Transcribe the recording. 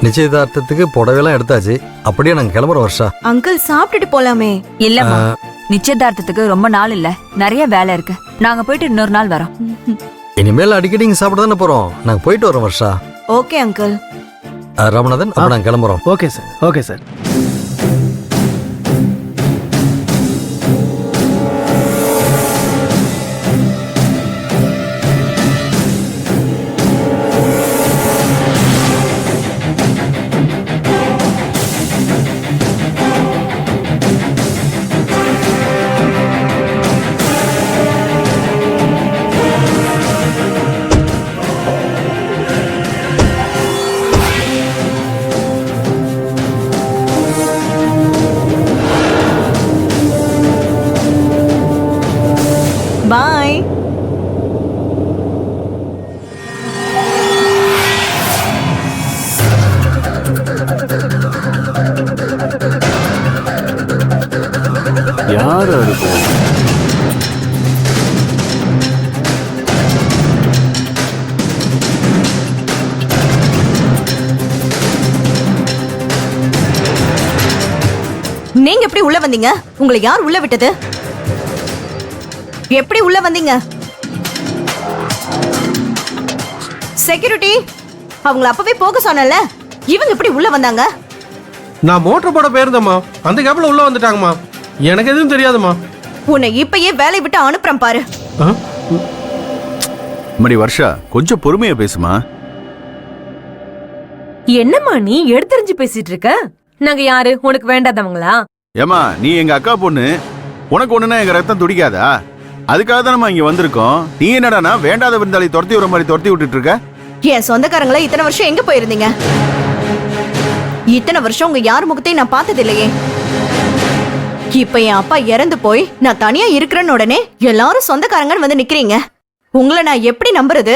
நிச்சயதார்த்தத்துக்கு புடவைலாம் எடுத்தாச்சு. அப்படியே நாங்க கிளம்புறோம் வர்ஷா. அங்கிள் சாப்பிட்டுட்டு போலாமே. இல்லம்மா, நிச்சயதார்த்தத்துக்கு ரொம்ப நாள் இல்ல, நிறைய வேலை இருக்கு. நாங்க போயிட்டு இன்னொரு நாள் வரோம். இனிமேல் அடிக்கடி இங்க சாப்பிட தானே போறோம். நாங்க போயிட்டு வரோம் வர்ஷா. Okay uncle. ராமநாதன், அப்ப நாங்க கிளம்புறோம். Okay sir, okay sir. Bye. யார் இருக்கும்? நீங்க எப்படி உள்ள வந்தீங்க? உங்களை யார் உள்ள விட்டது? எப்படி உள்ள வந்தீங்க? செக்யூரிட்டி, அவங்கள அப்பவே போக சொன்னல, இவங்க எப்படி உள்ள வந்தாங்க? நான் மோட்டர் போட போயிருந்தேம்மா, அந்த கேப்ல உள்ள வந்துட்டாங்கம்மா. எனக்கு எதுவும் தெரியாதுமா. உன்னை இப்பயே வேலையை விட்டு அனுப்புறேன் பாரு. மணி வர்ஷா, கொஞ்சம் பொறுமையா பேசுமா. என்னம்மா நீ எடுத்தறிஞ்சு பேசிட்டு இருக்க? நாங்க யாரு, உனக்கு வேண்டாதவங்களா? ஏமா, நீ எங்க அக்கா பொண்ணு, உனக்கு ஒண்ணுன்னா எங்க ரத்தம் துடிக்காதா? அதுக்காக தான் நம்ம இங்க வந்திருக்கோம். நீ என்னடானா வேண்டாத விருந்தாளி துரத்தி விடுற மாதிரி துரத்தி விட்டுட்டு இருக்க? என் சொந்தக்காரங்கள இத்தனை வருஷம் எங்க போயிருந்தீங்க? இத்தனை வருஷம் உங்க யார் முகத்தையும் நான் பார்த்தது இல்லையே. இப்ப என் அப்பா இறந்து போய் நான் தனியா இருக்கிறேன்னு உடனே எல்லாரும் சொந்தக்காரங்கன்னு வந்து நிக்கிறீங்க. உங்களை நான் எப்படி நம்புறது?